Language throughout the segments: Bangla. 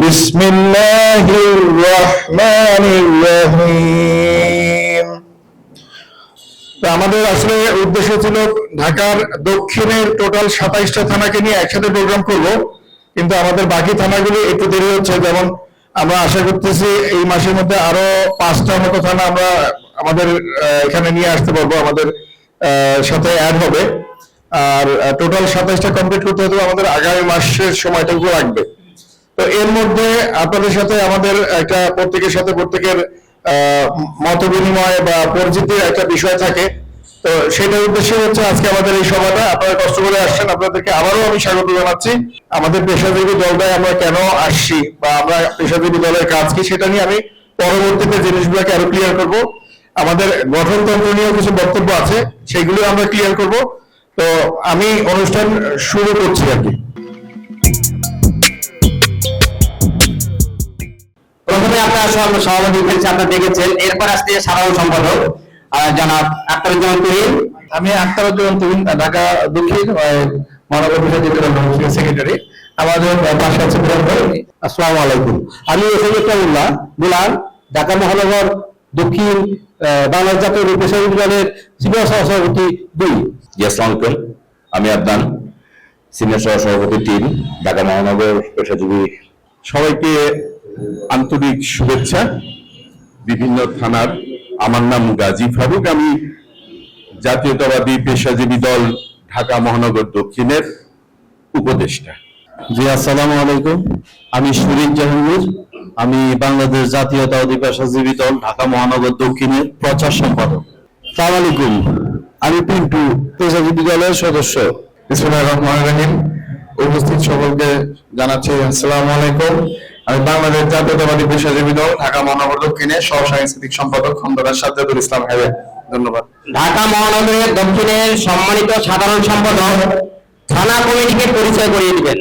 বিসমিল্লাহির রহমানির রহিম। আমাদের আসলে উদ্দেশ্য ছিল ঢাকার দক্ষিণের টোটাল 27টা থানাকে নিয়ে একসাথে প্রোগ্রাম করব, কিন্তু আমাদের বাকি থানাগুলি একটু দেরি হচ্ছে। যেমন আমরা আশা করতেছি এই মাসের মধ্যে আরো 5টার মতো থানা আমরা আমাদের এখানে নিয়ে আসতে পারবো, আমাদের সাথে অ্যাড হবে। আর টোটাল 27টা কমপ্লিট করতে হতে আমাদের আগামী মাসের সময়টুকু লাগবে। তো এর মধ্যে আপনাদের সাথে আমাদের একটা প্রত্যেকের সাথে প্রত্যেকের মত বিনিময় বা পরিচিতির একটা বিষয় থাকে। তো সেটার উদ্দেশ্যে হচ্ছে আজকে আমাদের এই সভাটা। আপনারা কষ্ট করে আসছেন, আপনাদেরকে আবারও আমি স্বাগত জানাচ্ছি। আমাদের পেশাজীবী দলটায় আমরা কেন আসছি বা আমরা পেশাজীবী দলের কাজ কি সেটা নিয়ে আমি পরবর্তীতে জিনিসগুলোকে আরো ক্লিয়ার করব। আমাদের গঠনতন্ত্র নিয়েও কিছু বক্তব্য আছে, সেগুলো আমরা ক্লিয়ার করব। তো আমি অনুষ্ঠান শুরু করছি আর কি। প্রথমে আপনার সভাপতি আপনারা দেখেছেন, এরপর আসছে সাধারণ সম্পাদক জনাব আখতারুজ্জামান তুহিন। আমি আখতারুজ্জামান তুহিন, ঢাকা দক্ষিণ মহানগর পেশাজীবী দলের সেক্রেটারি। আমাদের পাশে আছে আসসালামু আলাইকুম। আমি এসএমউল্লাহ বুলান, ঢাকা মহানগর দক্ষিণ বাংলাদেশ জাতীয় পেশাজীবী দলের সিনিয়র সহসভাপতি 2। জি আসসালামু আলাইকুম, আমি আদনান, সিনিয়র সহসভাপতি 3, ঢাকা মহানগর পেশাজীবী। সবাইকে আন্তরিক শুভেচ্ছা। বিভিন্ন থানার, আমার নাম গাজী ফারুক, আমি জাতীয়তাবাদী পেশাজীবী দল ঢাকা মহানগর দক্ষিণের উপদেষ্টা। জি আসসালামু আলাইকুম, আমি শরীফ জাহাঙ্গীর, আমি বাংলাদেশ জাতীয়তাবাদী পেশাজীবী দল ঢাকা মহানগর দক্ষিণের প্রচার সম্পাদক। আসসালামু আলাইকুম, আমি পিন্টু, পেশাজীবী দলের সদস্য। বিসমিল্লাহির রহমানির রহিম। উপস্থিত সকলকে জানাচ্ছি আসসালামু আলাইকুম। আমি বাংলাদেশ জাতীয়তাবাদী পেশাজীবী দল ঢাকা মহানগর দক্ষিণের সহ সাংস্কৃতিক সম্পাদক খন্দকার সাজ্জাদুল ইসলাম হেবে। ধন্যবাদ। ঢাকা মহানগরের দক্ষিণের সম্মানিত সাধারণ সম্পাদক থানা কমিটিকে পরিচয় করিয়ে দিবেন।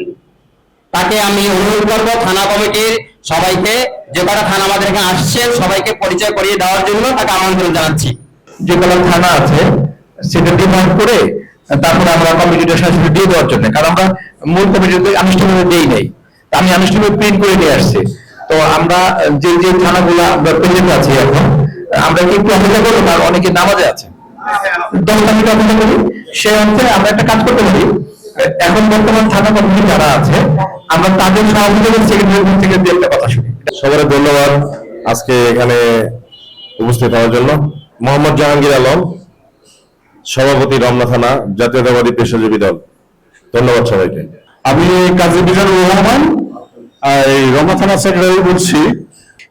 তাকে আমি অনুরোধ করব থানা কমিটির সবাইকে, যে কটা থানা আমাদের এখানে আসছেন সবাইকে পরিচয় করিয়ে দেওয়ার জন্য তাকে আমন্ত্রণ জানাচ্ছি। যে কোনো থানা আছে সেটা ডিমান্ড করে তারপরে আমরা কমিটিটা সরাসরি দিয়ে দেওয়ার জন্য, কারণ আমরা মূল কমিটিতে আনুষ্ঠানিকভাবে দেই নাই, আমি আনুষ্ঠানিক প্রিন্ট করে নিয়ে আসছি। তো আমরা যে যে থানাগুলো আমরা প্রেজেন্ট আছি এখন, আমরা কি একটু অপেক্ষা করবো? কারণ অনেকে নামাজে আছে, 10 মিনিট অপেক্ষা করি। সে অর্থে আমরা একটা কাজ করতে পারি, এখন বর্তমান থানা কমিটি যারা আছে আমরা তাদের সভাপতিদের সেক্রেটারি থেকে দিয়ে একটা কথা শুনি। সবাই ধন্যবাদ আজকে এখানে উপস্থিত হওয়ার জন্য। মোহাম্মদ জাহাঙ্গীর আলম, সভাপতি রমনা থানা জাতীয়তাবাদী পেশাজীবী দল। ধন্যবাদ সবাইকে। আমি কাজী মিজানুর রহমান, এই রমনা থানা সেক্রেটারি বলছি।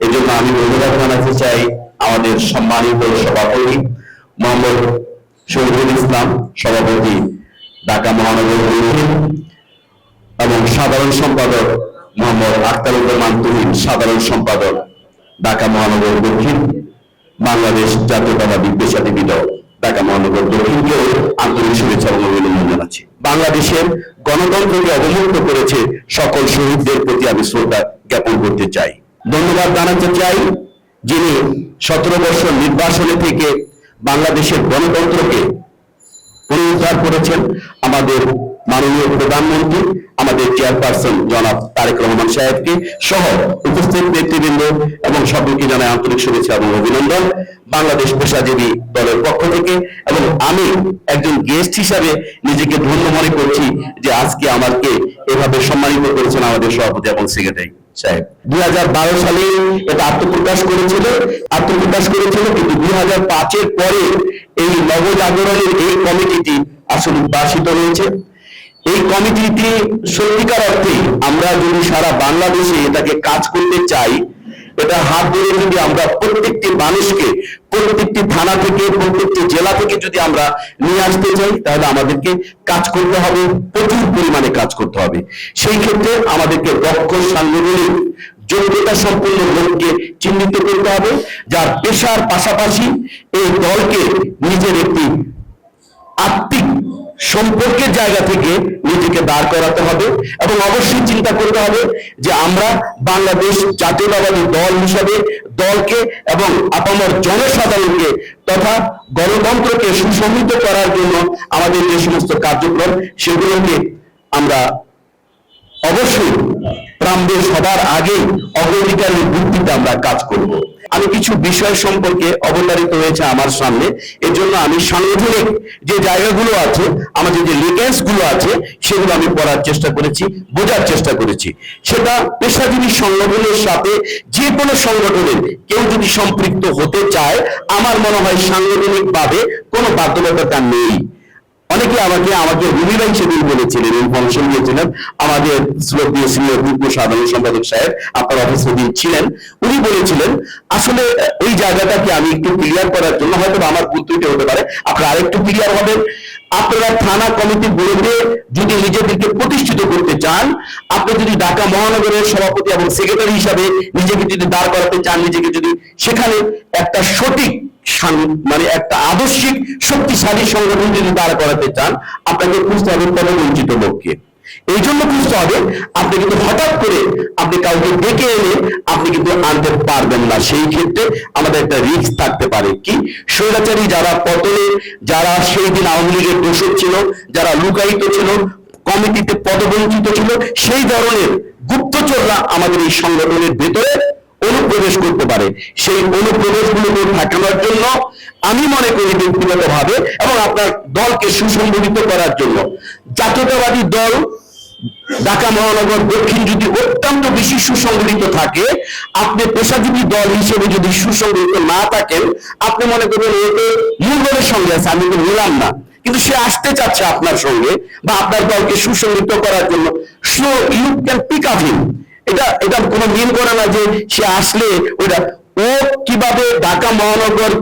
এই জন্য আমি ধন্যবাদ জানাতে চাই আমাদের সম্মানিত সভাপতি মোহাম্মদ শহীদুল ইসলাম, সভাপতি ঢাকা মহানগর দক্ষিণ, এবং সাধারণ সম্পাদক মোহাম্মদ আখতারুজ্জামান তুহিন, সাধারণ সম্পাদক ঢাকা মহানগর দক্ষিণ বাংলাদেশ জাতীয়তাবাদী পেশাজীবী দল ঢাকা মহানগর দক্ষিণকে আন্তরিক শুভেচ্ছা এবং অভিনন্দন জানাচ্ছি। বাংলাদেশের গণতন্ত্রকে অবমুক্ত করেছে সকল শহীদদের প্রতি আমি শ্রদ্ধা জ্ঞাপন করতে চাই। ধন্যবাদ জানাতে চাই যিনি 17 বছর নির্বাসনে থেকে বাংলাদেশের গণতন্ত্রকে পুনরুদ্ধার করেছেন, আমাদের মাননীয় প্রধানমন্ত্রী, আমাদের চেয়ারপারসন জনাব তারেক রহমান সাহেবকে সহ উপস্থিত নেতৃবৃন্দ এবং সকলকে জানাই আন্তরিক শুভেচ্ছা এবং অভিনন্দন বাংলাদেশ পেশাজীবী দলের পক্ষ থেকে। এবং আমি একজন গেস্ট হিসাবে নিজেকে ধন্য মনে করছি যে আজকে আমাকে এভাবে সম্মানিত করেছেন আমাদের সভাপতি এবং সেক্রেটারি সাহেব। 2012 সালে এটা আত্মপ্রকাশ করেছিল, কিন্তু 2005-এর পরে এই নবজাগরণের এই কমিটিটি আসলে উদ্ভাসিত হয়েছে। এই কমিটিটি সত্যিকার অর্থে আমরা যদি সারা বাংলাদেশে এটাকে কাজ করতে চাই, এটা হাত ধরে যদি আমরা প্রত্যেকটি মানুষকে প্রত্যেকটি থানা থেকে প্রত্যেকটি জেলা থেকে যদি আমরা নিয়ে আসতে চাই, তাহলে আমাদেরকে কাজ করতে হবে, প্রচুর পরিমাণে কাজ করতে হবে। সেই ক্ষেত্রে আমাদেরকে দক্ষ সাংগঠনিক যোগ্যতা সম্পন্ন লোককে চিহ্নিত করতে হবে, যার পেশার পাশাপাশি এই দলকে নিজের একটি আত্মিক সম্পর্কের জায়গা থেকে নিজেকে দাঁড় করাতে হবে। এবং অবশ্যই চিন্তা করতে হবে যে আমরা বাংলাদেশ জাতীয়তাবাদী দল হিসাবে দলকে এবং আপামর জনসাধারণকে তথা গণতন্ত্রকে সুসংহত করার জন্য আমাদের যে সমস্ত কার্যক্রম সেগুলোকে আমরা অবশ্যই প্রাম্ভে সবার আগে অগ্রাধিকারের ভিত্তিতে আমরা কাজ করব। আমি কিছু বিষয় সম্পর্কে অবতারিত হয়েছে আমার সামনে, এর জন্য আমি সাংগঠনিক যে জায়গাগুলো আছে, আমাদের যে লিগেন্স গুলো আছে, সেগুলো আমি পড়ার চেষ্টা করেছি, বোঝার চেষ্টা করেছি। সেটা পেশাজীবী সংগঠনের সাথে যে কোনো সংগঠনের কেউ যদি সম্পৃক্ত হতে চায়, আমার মনে হয় সাংগঠনিকভাবে কোনো বাধ্যবাধকতা নেই। অনেকে আমাকে রুমি ভাই সেদিন বলেছিলেন, ইনফরমেশন দিয়েছিলেন, আমাদের শ্রদ্ধেয় সিনিয়র যুগ্ম সাধারণ সম্পাদক সাহেব আপনার অফিসে দিন ছিলেন, উনি বলেছিলেন আসলে ওই জায়গাটাকে আমি একটু ক্লিয়ার করার জন্য, হয়তো আমার ভুল ত্রুটি হতে পারে, আপনারা আরেকটু ক্লিয়ার হবেন। আপনারা থানা কমিটি বলতে যদি নিজেদেরকে প্রতিষ্ঠিত করতে চান, আপনি যদি ঢাকা মহানগরের সভাপতি এবং সেক্রেটারি হিসাবে নিজেকে যদি দাঁড় করাতে চান, নিজেকে যদি সেখানে একটা সঠিক মানে একটা আদর্শিক শক্তিশালী সংগঠন যদি দাঁড় করাতে চান, আপনাকে খুঁজতে হবে কোনো বঞ্চিত লোককে। এই জন্য খুঁজতে হবে, আপনি কিন্তু হঠাৎ করে আপনি কাউকে ডেকে এনে আপনি কিন্তু আনতে পারবেন না। সেই ক্ষেত্রে আমাদের একটা রিস্ক থাকতে পারে, কি স্বৈরাচারী যারা পতনে, যারা সেই দিন আওয়ামী লীগের দোষক ছিল, যারা লুকায়িত ছিল, কমিটিতে পদবঞ্চিত ছিল, সেই ধরনের গুপ্তচররা আমাদের এই সংগঠনের ভেতরে অনুপ্রবেশ করতে পারে। সেই অনুপ্রবেশগুলোকে ঠেকানোর জন্য আমি মনে করি ব্যক্তিগতভাবে এবং আপনার দলকে সুসংগঠিত করার জন্য জাতীয়তাবাদী দল ঢাকা মহানগর দক্ষিণ যদি অত্যন্ত বেশি সুসংগঠিত থাকে, আপনি পেশাজীবী দল হিসেবে যদি সুসংগঠিত না থাকেন, আপনি মনে করবেন এতে মূলধনের সঙ্গে আছে, আমি তো নিলাম না, কিন্তু সে আসতে চাচ্ছে আপনার সঙ্গে বা আপনার দলকে সুসংগঠিত করার জন্য, so you can pick up him. এটা কোনো মিন করে না যে সে আসলে ওটা ও কিভাবে ঢাকা মহানগর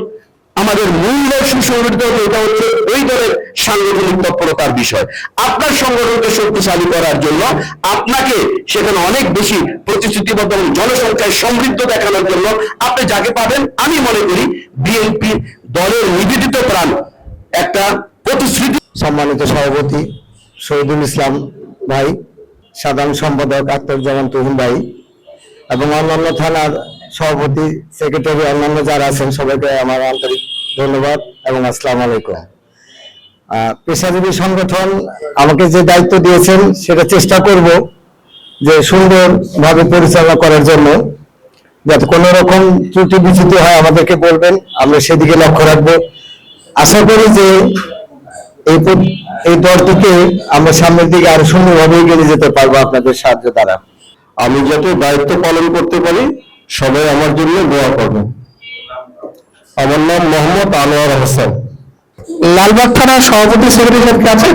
আমাদের মূল্য সুসংগঠিত হবে, এটা হচ্ছে ওই দলের সাংগঠনিক তৎপরতার বিষয়। আপনার সংগঠনকে শক্তিশালী করার জন্য আপনাকে সেখানে অনেক বেশি প্রতিশ্রুতিবদ্ধ এবং জনসংখ্যায় সমৃদ্ধ দেখানোর জন্য আপনি যাকে পাবেন, আমি মনে করি বিএনপি দলের নিবেদিত প্রাণ একটা প্রতিশ্রুতি। সম্মানিত সভাপতি শহীদুল ইসলাম ভাই, সাধারণ সম্পাদক আখতারুজ্জামান তুহিন ভাই এবং অন্যান্য থানার সভাপতি, সেক্রেটারি, অন্যান্য যারা আছেন সবাইকে আমার আন্তরিক ধন্যবাদ এবং আসসালামু আলাইকুম। পেশাজীবী সংগঠন আমাকে যে দায়িত্ব দিয়েছেন সেটা চেষ্টা করব যে সুন্দরভাবে পরিচালনা করার জন্য, যাতে কোনো রকম ত্রুটি বিচ্যুতি হয় আমাদেরকে বলবেন, আমরা সেদিকে লক্ষ্য রাখবো। আশা করি যে এই দলটিকে আমরা সামনের দিকে আরো সুন্দরভাবে এগিয়ে নিয়ে যেতে পারবো আপনাদের সাহায্য দ্বারা। আমি যাতে দায়িত্ব পালন করতে পারি, সবাই আমার জন্য দোয়া করবেন। আমার নাম মোহাম্মদ আনোয়ার হোসেন। লালবাগ থানার সভাপতি সেক্রেটারি আছেন?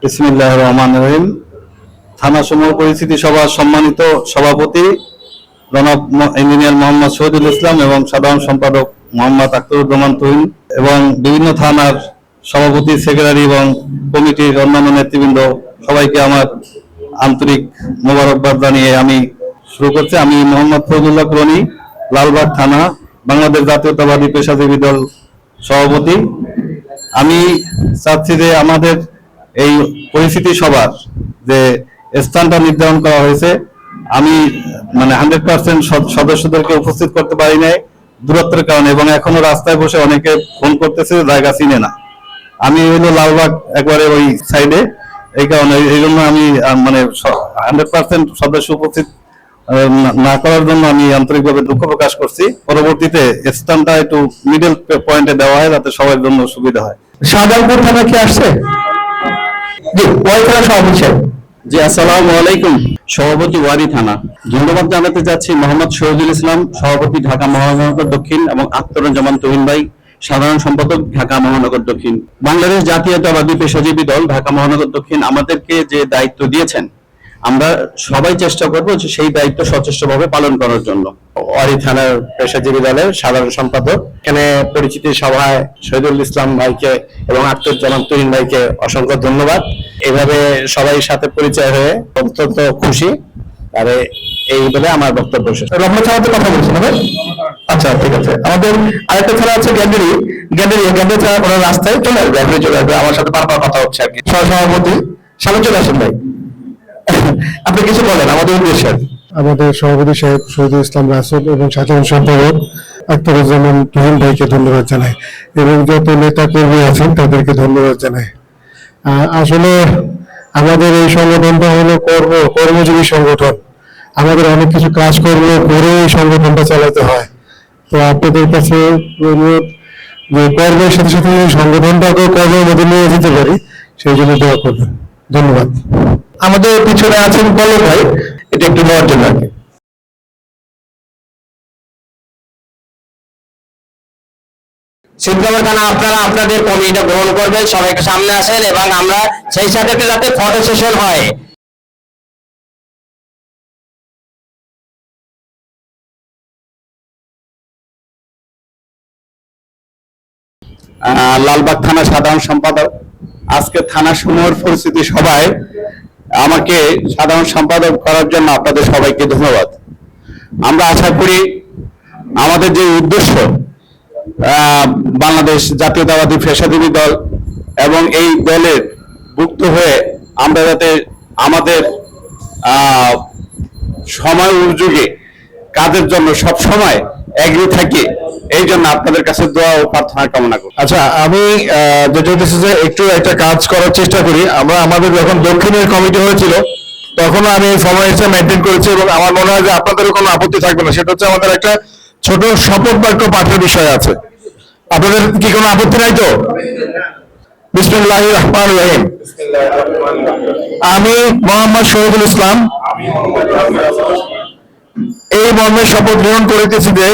বিসমিল্লাহির রহমানির রহিম। থানা সমূহ পরিস্থিতি সভার সম্মানিত সভাপতি জনাব ইঞ্জিনিয়ার মোহাম্মদ শহীদুল ইসলাম এবং সাধারণ সম্পাদক মোহাম্মদ আখতারুজ্জামান তুহিন এবং বিভিন্ন থানার সভাপতি, সেক্রেটারি এবং কমিটির অন্যান্য নেতৃবৃন্দ, সবাইকে আমার আন্তরিক মোবারকবাদ জানিয়ে আমি শুরু করছি। আমি মোহাম্মদ ফজলুল্লাহ কুরনি, লালবাগ থানা, বাংলাদেশ জাতীয়তাবাদী পেশাজীবী দল সভাপতি। আমি চাচ্ছি যে আমাদের এই পরিস্থিতি সভার যে স্থানটা নির্ধারণ করা হয়েছে, আমি মানে 100% সদস্যদেরকে উপস্থিত করতে পারি নাই দূরত্বের কারণে, এবং এখনো রাস্তায় বসে অনেকে ফোন করতেছে, জায়গা চিনে না। আমি হলো লালবাগ একবারে ওই সাইডে, এই কারণে এই জন্য আমি মানে 100% সদস্য উপস্থিত না করার জন্য আমি আন্তরিকভাবে দুঃখ প্রকাশ করছি। পরবর্তীতে স্থানটা একটু মিডল পয়েন্টে দেওয়া হয় যাতে সবার জন্য সুবিধা হয়। শাহজাহানপুর থানা কি আসছে? জি, ওই থানা সভাপতি সাহেব। জি, আসসালামু আলাইকুম। সভাপতি ওয়ারি থানা। ধন্যবাদ জানাতে চাচ্ছি মোহাম্মদ শহীদুল ইসলাম, সভাপতি ঢাকা মহানগর দক্ষিণ, এবং আখতারুজ্জামান তুহিন ভাই, সাধারণ সম্পাদক ঢাকা মহানগর দক্ষিণ। বাংলাদেশ জাতীয়তাবাদী পেশাজীবী দল ঢাকা মহানগর দক্ষিণ আমাদেরকে যে দায়িত্ব দিয়েছেন, আমরা সবাই চেষ্টা করবো যে সেই দায়িত্ব সচেষ্টভাবে পালন করার জন্য। ওয়ারি থানার পেশাজীবী দলের সাধারণ সম্পাদক। এখানে পরিচিতি সভায় শহীদুল ইসলাম ভাইকে এবং আখতারুজ্জামান তুহিন ভাইকে অসংখ্য ধন্যবাদ। এভাবে সবাই সাথে পরিচয় হয়ে অত্যন্ত খুশি। আর এই বলে আমার বক্তব্য শেষ। রমনা থানাতে কথা বলছেন ভাই? আচ্ছা, ঠিক আছে। আমাদের আরেকটা থানা আছে গ্যান্ডারি থানা, ওনার রাস্তায় চলে আসবে, আপনি চলে আসবে, আমার সাথে বারবার কথা হচ্ছে আর কি। সহসভাপতি সামনে চলে আসেন ভাই, আপনি কিছু বলেন আমাদের উদ্দেশ্যে। আমাদের সভাপতি সাহেব শহীদুল ইসলাম রাসেল এবং সাধারণ সম্পাদক আখতারুজ্জামান তুহিন ভাইকে ধন্যবাদ জানাই এবং যত নেতা কর্মী আছেন তাদেরকে ধন্যবাদ জানাই। আসলে আমাদের এই সংগঠনটা হলো কর্মজীবী সংগঠন। আমাদের অনেক কিছু কাজকর্ম করে এই সংগঠনটা চালাতে হয়। তো আপনাদের কাছে অনুরোধ যে কর্মের সাথে সাথে এই সংগঠনটাকেও কর্মের মধ্যে নিয়ে যেতে পারি, সেই জন্য দোয়া করবেন। ধন্যবাদ। আমাদের পিছনে আছেন পল্লব ভাই, এটা একটু নেওয়ার জন্য আর কি। শুক্রবার থানা আপনারা আপনাদের কমিটিটা গ্রহণ করবেন, সবাইকে সামনে আসেন এবং আমরা সেই সাথে যাতে ফটো সেশন হয়। লালবাগ থানা সাধারণ সম্পাদক, আজকে থানা সমূহের পরিস্থিতি সভায় আমাকে সাধারণ সম্পাদক করার জন্য আপনাদের সবাইকে ধন্যবাদ। আমরা আশা করি আমাদের যে উদ্দেশ্য বাংলাদেশ জাতীয়তাবাদী পেশাজীবী দল এবং এই দলের ভুক্ত হয়ে আমরা যাতে আমাদের সময় উপযোগী কাজের জন্য সব সময় এগিয়ে থাকি, এই জন্য আপনাদের কাছে দোয়া ও প্রার্থনা কামনা করি। আচ্ছা, আমি যেটা হচ্ছে যে একটু একটা কাজ করার চেষ্টা করি। আমরা আমাদের যখন দক্ষিণের কমিটি হয়েছিল তখনও আমি এই ফরমালিটিটা মেনটেন করেছি এবং আমার মনে হয় যে আপনাদেরও কোনো আপত্তি থাকবে না। সেটা হচ্ছে আমাদের একটা ছোট শপথ বাক্য পাঠের বিষয় আছে। আপনাদের কি কোনো আপত্তি নাই তো? বিসমিল্লাহির রহমানির রহিম। আমি মোহাম্মদ শহীদুল ইসলাম এই মর্মে শপথ গ্রহণ করিতেছি যে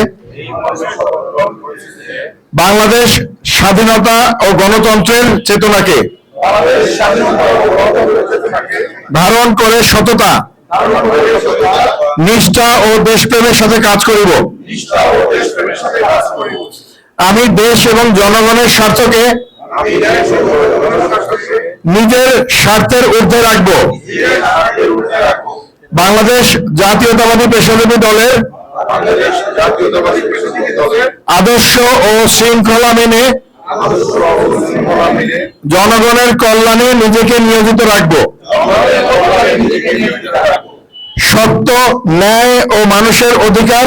বাংলাদেশ স্বাধীনতা ও গণতন্ত্রের চেতনাকে ধারণ করে সততা, নিষ্ঠা ও দেশপ্রেমের সাথে কাজ করিব। আমি দেশ এবং জনগণের স্বার্থকে নিজের স্বার্থের ঊর্ধ্বে রাখব। বাংলাদেশ জাতীয়তাবাদী পেশাজীবী দলের আদর্শ ও শৃঙ্খলা মেনে জনগণের কল্যাণে নিজেকে নিয়োজিত রাখব। সত্য, ন্যায় ও মানুষের অধিকার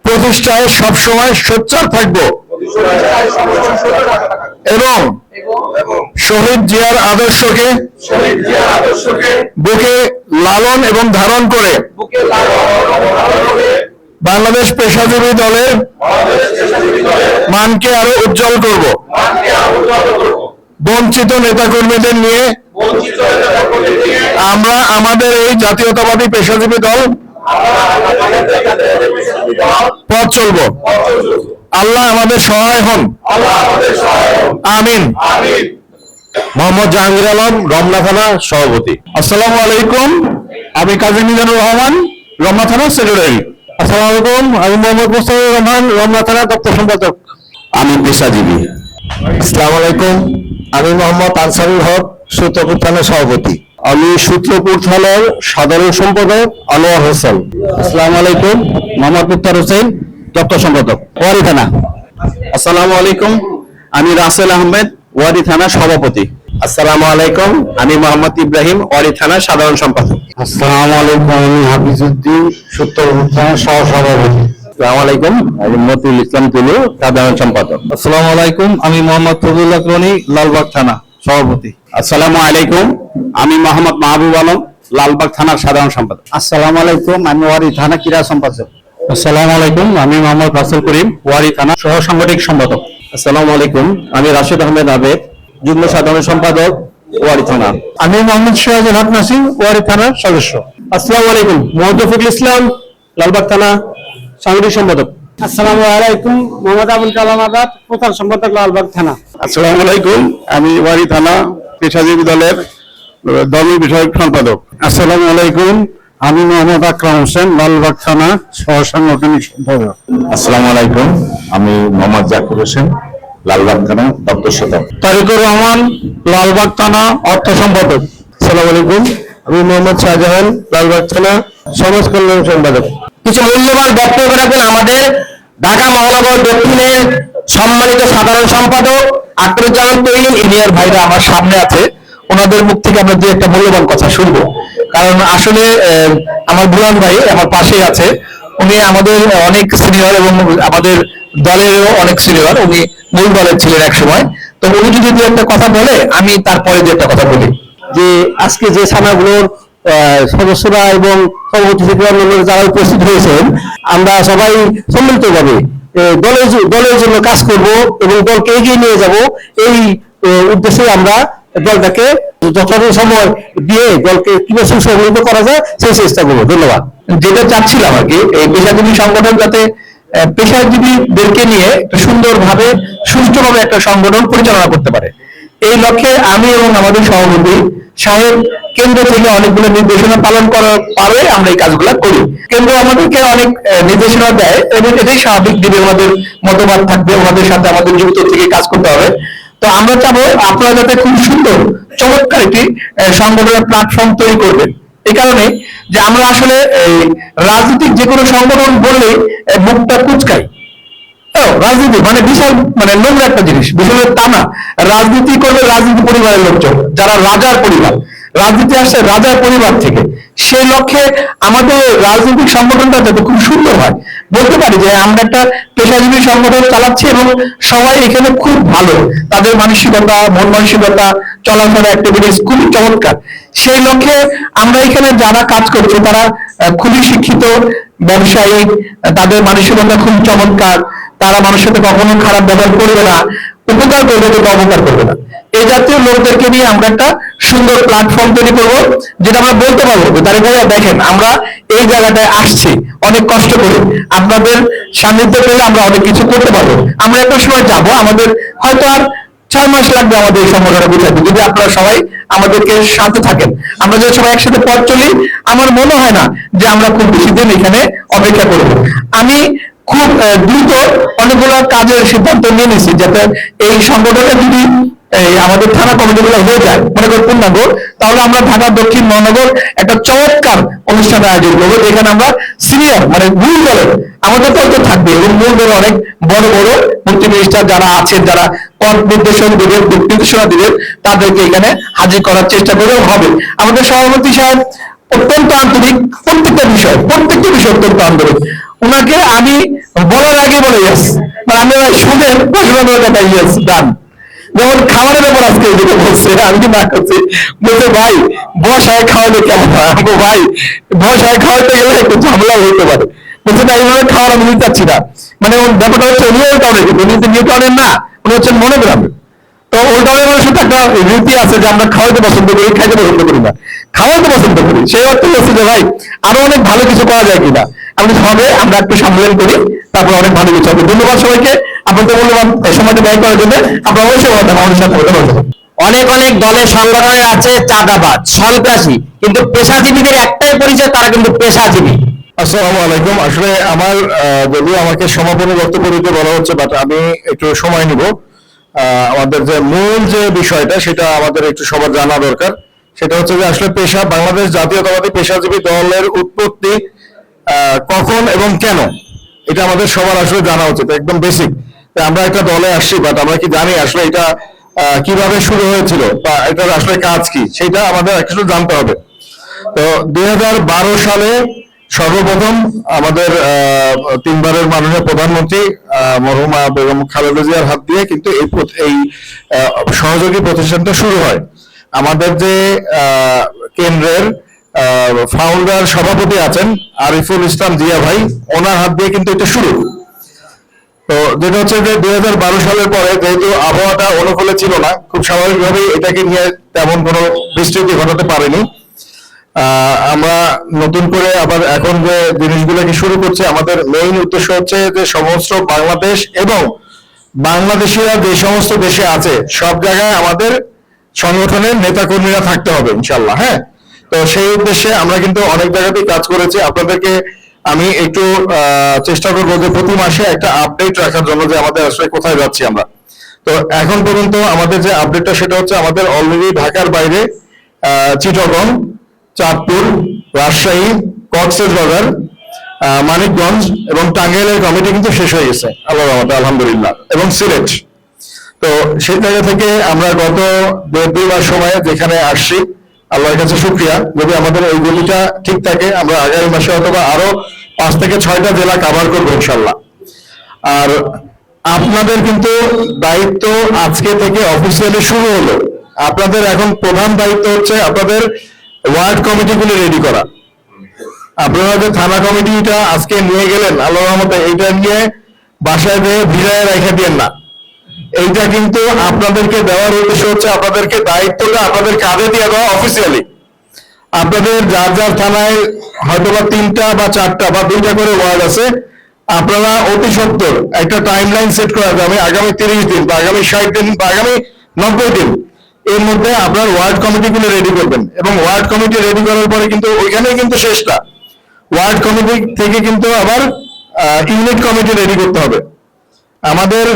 প্রতিষ্ঠায় সবসময় সোচ্চার থাকব এবং শহীদ জিয়ার আদর্শকে বুকে লালন এবং ধারণ করে বাংলাদেশ পেশাজীবী দলের মানকে আরো উজ্জ্বল করব। বঞ্চিত নেতাকর্মীদের নিয়ে আমরা আমাদের এই জাতীয়তাবাদী পেশাজীবী দল পথ চলব। আল্লাহ আমাদের সহায় হন, আমিন। মোহাম্মদ জাহাঙ্গীর আলম, রমনা থানা সভাপতি। আসসালামু আলাইকুম, আমি কাজী মিজানুর রহমান, রমনা থানা সেক্রেটারি। আসসালামু আলাইকুম, আমি মোহাম্মদ মুস্তাফিজুর রহমান, রমনা থানা দপ্তর সম্পাদক। আমি পেশাজীবী। আসসালামু আলাইকুম, আমি মোহাম্মদ আনসারুল হক, সূত্রপুর থানা সভাপতি। আমি সূত্রপুর থানার সাধারণ সম্পাদক আনোয়ার হোসেন। আসসালামু আলাইকুম, মোহাম্মদ মুক্তার হোসেন, দপ্তর সম্পাদক, ওয়ারি থানা। আসসালামু আলাইকুম, আমি রাসেল আহমেদ, ওয়ারি থানা সভাপতি। আসসালামু আলাইকুম, আমি মোহাম্মদ ইব্রাহিম, ওয়ারি থানা সাধারণ সম্পাদক। আসসালামু আলাইকুম, আমি হাফিজউদ্দিন, সূত্রপুর থানার সহসভাপতি। আসসালামু আলাইকুম, আমি মতিউল ইসলাম তুলু, সাধারণ সম্পাদক। আসসালামু আলাইকুম, আমি মোহাম্মদ ফজলুল্লাহ রনি, লালবাগ থানা সভাপতি। আসসালামু আলাইকুম, আমি মোহাম্মদ মাহবুব আলম, লালবাগ থানার সাধারণ সম্পাদক। আসসালামু আলাইকুম, আমি ওয়ারি থানা ক্রীড়া সম্পাদক। আসসালামু আলাইকুম, আমি মোহাম্মদ রাসেল করিম, ওয়ারি থানা সহ সাংগঠনিক সম্পাদক। আসসালামু আলাইকুম, আমি রাশেদ আহমেদ আবেদ, যুগ্ম সাধারণ সম্পাদক, ওয়ারি থানা। আমি মোহাম্মদ সিরাজুল হক নাসিম, ওয়ারি থানার সদস্য। আসসালামু আলাইকুম, মোহাম্মদ ফখরুল ইসলাম, লালবাগ থানা সাংগঠনিক সম্পাদক। আসসালামু আলাইকুম, মোহাম্মদ আবুল কালাম আজাদ, প্রধান সম্পাদক, লালবাগ থানা। আসসালামু আলাইকুম, আমি ওয়ারি থানা পেশাজীবী দলের ধর্ম বিষয়ক সম্পাদক। আসসালামু আলাইকুম, আমি মোহাম্মদ আকরাম হোসেন, লালবাগ থানা সহ সাংগঠনিক সম্পাদক। আসসালামু আলাইকুম, আমি মোহাম্মদ জাকির হোসেন, লালবাগ থানা দপ্তর সদস্য। তারিকুর রহমান, লালবাগ থানা অর্থ সম্পাদক। আসসালামু আলাইকুম, আমি মোহাম্মদ শাহজাহান, লালবাগ থানা সমাজ কল্যাণ সম্পাদক। কিছু মূল্যবান বক্তব্য রাখবেন আমাদের ঢাকা মহানগর দক্ষিণের সম্মানিত সাধারণ সম্পাদক আখতারুজ্জামান তৈরি ইঞ্জিনিয়ার ভাইরা আমার সামনে আছে। ওনাদের মুখ থেকে আমরা দু একটা মূল্যবান কথা শুনবো, কারণ আসলে আমার বুরান ভাই আমার পাশেই আছে। উনি আমাদের অনেক সিনিয়র এবং আমাদের দলেরও অনেক সিনিয়র, উনি মূল দলের ছিলেন এক সময়। তো উনি যদি দু একটা কথা বলে, আমি তারপরে দু একটা কথা বলি। যে আজকে যে থানাগুলোর সদস্যরা এবং সভাপতি থেকে অন্যান্য যারা উপস্থিত হয়েছেন, আমরা সবাই সম্মিলিতভাবে দলের জন্য কাজ করব এবং দলকে এগিয়ে নিয়ে যাব, এই উদ্দেশ্যে আমরা দলটাকে যথাযথ সময় দিয়ে দলকে কিভাবে সুসংগঠিত করা যায় সেই চেষ্টা করবো। ধন্যবাদ। যেটা চাচ্ছিলাম আর কি, এই পেশাজীবী সংগঠন যাতে পেশাজীবীদেরকে নিয়ে সুন্দরভাবে সুষ্ঠুভাবে একটা সংগঠন পরিচালনা করতে পারে, এই লক্ষ্যে আমি এবং আমাদের সভাপতি সাহেব কেন্দ্র থেকে অনেকগুলো নির্দেশনা পালন করার পরে আমরা এই কাজগুলো করি। কেন্দ্র আমাদেরকে অনেক নির্দেশনা দেয় এবং এটাই স্বাভাবিক, দিবে ওনাদের মতবাদ থাকবে, ওনাদের সাথে আমাদের যুক্ত থেকে কাজ করতে হবে। তো আমরা চাবো আপনারা যাতে খুব সুন্দর চমৎকার একটি সংগঠনের প্ল্যাটফর্ম তৈরি করবেন। এই কারণে যে আমরা আসলে রাজনৈতিক যে কোনো সংগঠন বললে মুখটা কুচকাই, রাজনীতি মানে বিশাল মানে নোংরা একটা জিনিস, বিষয় তা না। রাজনীতি করবে রাজনীতি পরিবারের লোকজন, যারা রাজার পরিবার, রাজনীতি আসছে রাজার পরিবার থেকে। সেই লক্ষ্যে আমাদের রাজনৈতিক সংগঠনটা যাতে খুব সুন্দর হয়, বলতে পারি যে আমরা একটা পেশাজীবী সংগঠন চালাচ্ছি এবং সবাই এখানে খুব ভালো, তাদের মানসিকতা, মন মানসিকতা, চলাফেরা, অ্যাক্টিভিটিস খুবই চমৎকার। সেই লক্ষ্যে আমরা এখানে যারা কাজ করছি তারা খুবই শিক্ষিত, ব্যবসায়ী, তাদের মানসিকতা খুব চমৎকার, তারা মানুষের সাথে কখনো খারাপ ব্যবহার করবে না, উপকার করবে কিন্তু অপকার করবে না। এই জাতীয় লোকদেরকে নিয়ে আমরা একটা সুন্দর প্ল্যাটফর্ম তৈরি করবো, যেটা আমরা বলতে পারবো তারা ভাইয়া দেখেন আমরা এই জায়গাটায় আসছি অনেক কষ্ট করে, আপনাদের সান্নিধ্য পেলে আমরা অনেক কিছু করতে পারবো। আমরা একটা সময় যাব, আমাদের হয়তো আর 6 মাস লাগবে আমাদের এই সংগঠনে বুঝাতে, যদি আপনারা সবাই আমাদেরকে সাথে থাকেন। আমরা যদি সবাই একসাথে পথ চলি, আমার মনে হয় না যে আমরা খুব বেশি দিন এখানে অপেক্ষা করবো। আমি খুব দ্রুত অনেকগুলো কাজের সিদ্ধান্ত নিয়ে নিয়েছি, যাতে এই সংগঠনে যদি আমাদের থানা কমিটিগুলো হয়ে যায়, মনে করি পূর্ণাঙ্গ, তাহলে আমরা ঢাকা দক্ষিণ মহানগর একটা চমৎকার অনুষ্ঠানের আয়োজন করবো, যেখানে আমরা সিনিয়র মানে মূল দলের, আমাদের দল তো থাকবে এবং মূল দলের অনেক বড় বড় মন্ত্রী মিনিস্টার যারা আছেন, যারা পথ নির্দেশনা দিবেন, নির্দেশনা দিবেন, তাদেরকে এখানে হাজির করার চেষ্টা করলেও হবে। আমাদের সভাপতি সাহেব অত্যন্ত আন্তরিক, প্রত্যেকটা বিষয় অত্যন্ত আন্তরিক। ওনাকে আমি বলার আগে বলে যাচ্ছি, মানে আমি শুনে পশুবানোর কথা যাচ্ছি দান। যেমন খাবারের ব্যাপার আজকে যেটা বলছে, আমি কি না করছি, বলছে ভাই বসায় খাওয়ালে কেমন হয়, আমাকে ভাই বসায় খাওয়াতে গেলে একটু ঝামেলা হইতে পারে, বলছে না এইভাবে খাওয়ার আমি নিতে চাচ্ছি না। মানে ব্যাপারটা হচ্ছে উনি ওই টাউনের, উনি তো নিউ টাউনের না, উনি হচ্ছেন মনোগ্রামে। তো ওই টাউনের মানুষের তো একটা রীতি আছে যে আমরা খাওয়াতে পছন্দ করি, খাইতে পছন্দ করি না, খাওয়াতে পছন্দ করি। সেই অর্থে হচ্ছে যে ভাই আরো অনেক ভালো কিছু করা যায় কিনা, আমি হবে আমরা একটু সম্মেলন করি, তারপর অনেক ভালো কিছু হবে। ধন্যবাদ সবাইকে আপনাদের মূল্যবান সময়টা ব্যয় করার জন্য। আপনারা অবশ্যই আমাদের সাথে কথা বলতে। অনেক অনেক দলের সংগঠনের আছে চাঁদাবাজ, সন্ত্রাসী, কিন্তু পেশাজীবীদের একটাই পরিচয়, তারা কিন্তু পেশাজীবী। আসসালামু আলাইকুম। আসলে আমার যদিও আমাকে সমাপনী বক্তব্য দিতে বলা হচ্ছে, বাট আমি একটু সময় নিব। আমাদের যে মূল যে বিষয়টা সেটা আমাদের একটু সবার জানা দরকার। সেটা হচ্ছে যে আসলে বাংলাদেশ জাতীয়তাবাদী পেশাজীবী দলের উৎপত্তি কখন এবং কেন, এটা আমাদের সবার আসলে জানা উচিত, একদম বেসিক। আমরা একটা দলে আসছি, বাট আমরা কি জানি আসলে এটা কিভাবে শুরু হয়েছিল বা এটার আসলে কাজ কি, সেটা আমাদের আসলে জানতে হবে। তো 2012 সালে সর্বপ্রথম আমাদের 3 বারের মাননীয় প্রধানমন্ত্রী মরহুমা বেগম খালেদা জিয়ার হাত দিয়ে কিন্তু এই সহযোগী প্রতিষ্ঠানটা শুরু হয়। আমাদের যে কেন্দ্রের ফাউন্ডার সভাপতি আছেন আরিফুল ইসলাম জিয়া ভাই, ওনার হাত দিয়ে কিন্তু এটা শুরু। তো যেটা হচ্ছে যে 2012 সালের পরে যেহেতু আবহাওয়াটা অনুকূলে ছিল না, খুব স্বাভাবিকভাবেই এটাকে নিয়ে তেমন কোনো বিস্তৃতি ঘটাতে পারেনি। আমরা নতুন করে আবার এখন যে জিনিসগুলোকে শুরু করছে, আমাদের মেইন উদ্দেশ্য হচ্ছে যে সমস্ত বাংলাদেশ এবং বাংলাদেশিরা যে সমস্ত দেশে আছে সব জায়গায় আমাদের সংগঠনের নেতাকর্মীরা থাকতে হবে ইনশাল্লাহ। হ্যাঁ, তো সেই উদ্দেশ্যে আমরা কিন্তু অনেক জায়গাতেই কাজ করেছি। আপনাদেরকে আমি একটু চেষ্টা করবো যে প্রতি মাসে একটা আপডেট রাখার জন্য, যে আমাদের আসলে কোথায় যাচ্ছি আমরা। তো এখন পর্যন্ত আমাদের যে আপডেটটা সেটা হচ্ছে আমাদের অলরেডি ঢাকার বাইরে চিটাগং, চাঁদপুর, রাজশাহী, কক্সবাজার, মানিকগঞ্জ এবং টাঙ্গাইলের কমিটি কিন্তু শেষ হয়ে গেছে আল্লাহর রহমতে, আলহামদুলিল্লাহ, এবং সিলেট। তো সেই জায়গা থেকে আমরা গত 1-2 মাস সময়ে যেখানে আসছি, আল্লাহর কাছে শুকরিয়া। যদি আমাদের এই গলিটা ঠিক থাকে, আমরা আগামী মাসে অথবা আরো 5 থেকে 6টা জেলা কভার করবো ইনশাল্লাহ। আর আপনাদের কিন্তু দায়িত্ব আজকে থেকে অফিসিয়ালি শুরু হলো। আপনাদের এখন প্রধান দায়িত্ব হচ্ছে আপনাদের ওয়ার্ড কমিটিগুলি রেডি করা। আপনারা যে থানা কমিটিটা আজকে নিয়ে গেলেন আল্লাহর রহমতে, এইটা নিয়ে বাসায় যেয়ে ভিড়ায় রেখে দিয়েন না। এইটা কিন্তু আপনাদেরকে দেওয়ার উদ্দেশ্য হচ্ছে আপনাদেরকে দায়িত্বটা আপনাদের কাঁধে দিয়ে দেওয়া অফিসিয়ালি। আপনাদের যার যার থানায় হয়তোবা 3টা বা 4টা বা 2টা করে ওয়ার্ড আছে, আপনারা অতি সত্বর একটা টাইমলাইন সেট করা যাবে, আগামী 30 দিন বা আগামী 60 দিন বা আগামী 90 দিন এর মধ্যে আপনার ওয়ার্ড কমিটিগুলো রেডি করবেন। এবং ওয়ার্ড কমিটি রেডি করার পরে কিন্তু ওইখানেই কিন্তু শেষটা, ওয়ার্ড কমিটি থেকে কিন্তু আবার ইউনিট কমিটি রেডি করতে হবে। আমাদের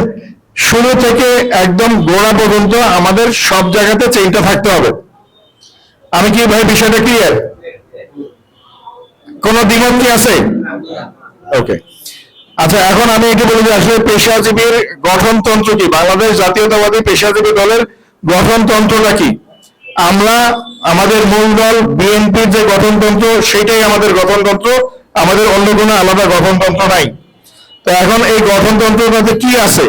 শুরু থেকে একদম গোড়া পর্যন্ত আমাদের সব জায়গাতে চেইনটা থাকতে হবে। আমি কি ভাই বিষয়টা ক্লিয়ার? কোন দ্বিমত কি আছে? ওকে, আচ্ছা, এখন আমি এটি বলি যে আসলে পেশাজীবীর গঠনতন্ত্র কি, বাংলাদেশ জাতীয়তাবাদী পেশাজীবী দলের গঠনতন্ত্রটা কি? আমরা আমাদের মূল দল বিএনপির যে গঠনতন্ত্র সেটাই আমাদের গঠনতন্ত্র, আমাদের অন্য কোনো আলাদা গঠনতন্ত্র নাই। তো এখন এই গঠনতন্ত্রটাতে কি আছে,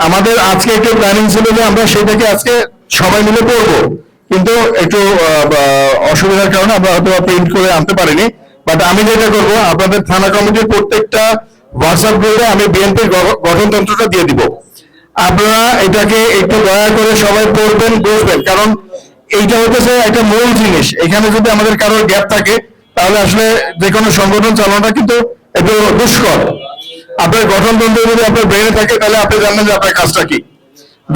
আমাদের আজকে একটু প্ল্যানিং ছিল যে আমরা সেটাকে আজকে সবাই মিলে পড়বো, কিন্তু একটু অসুবিধার কারণে আমরা হয়তো প্রিন্ট করে আনতে পারিনি। বাট আমি যেটা করবো, আপনাদের থানা কমিটির প্রত্যেকটা হোয়াটসঅ্যাপ গ্রুপে আমি বিএনপির গঠনতন্ত্রটা দিয়ে দিব। আপনারা এটাকে একটু দয়া করে সবাই পড়বেন, বুঝবেন, কারণ এইটা হচ্ছে একটা মূল জিনিস। এখানে যদি আমাদের কারোর গ্যাপ থাকে তাহলে আসলে যে কোনো সংগঠন চালানোটা কিন্তু একটু দুষ্কর। আপনার গঠনতন্ত্র যদি আপনার ব্রেনে থাকে তাহলে আপনি জানেন যে আপনার কাজটা কি।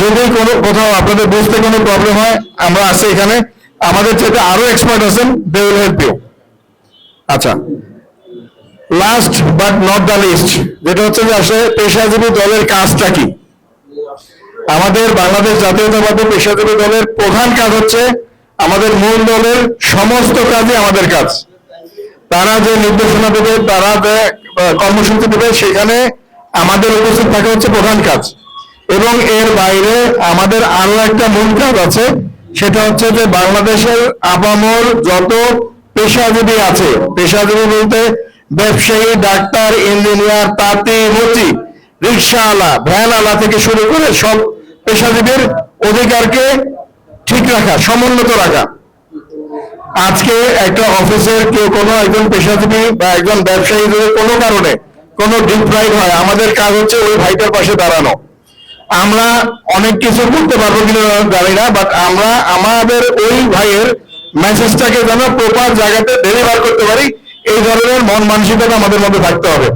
যদি কোনো কোথাও আপনাদের বুঝতে কোনো প্রবলেম হয়, আমরা আছি এখানে, আমাদের চেয়ে আরো এক্সপার্ট আছেন, দে উইল হেল্প ইউ। আচ্ছা, last but not the least, যেটা হচ্ছে যে আসলে পেশাজীবী দলের কাজটা কি। আমাদের বাংলাদেশ জাতীয়তাবাদী পেশাজীবী দলের প্রধান কাজ হচ্ছে আমাদের মূল দলের সমস্ত কাজই আমাদের কাজ। তারা যে নির্দেশনা দেবে, তারা যে কর্মসূচি দেবে, সেখানে আমাদের উপস্থিত থাকা হচ্ছে প্রধান কাজ। এবং এর বাইরে আমাদের আরো একটা মূল কাজ আছে, সেটা হচ্ছে যে বাংলাদেশের আপামর যত পেশাজীবী আছে, পেশাজীবী বলতে ব্যবসায়ী, ডাক্তার, ইঞ্জিনিয়ার, তাঁতি, মুচি, রিক্সাওয়ালা, ভ্যানওয়ালা থেকে শুরু করে সব পেশাজীবীর অধিকারকে ঠিক রাখা, সমুন্নত রাখা। আজকে একটা অফিসের কেউ কোনো একজন পেশাজীবী বা একজন ব্যবসায়ী যদি কোনো কারণে কোনো ডিপ্রাইভ হয়, আমাদের কাজ হচ্ছে ওই ভাইটার পাশে দাঁড়ানো। আমরা অনেক কিছু করতে পারবো কিনা জানি না, বাট আমরা আমাদের ওই ভাইয়ের মেসেজটাকে যেন প্রপার জায়গাতে ডেলিভার করতে পারি, এই ধরনের মন মানসিকতা আমাদের মধ্যে থাকতে হবে।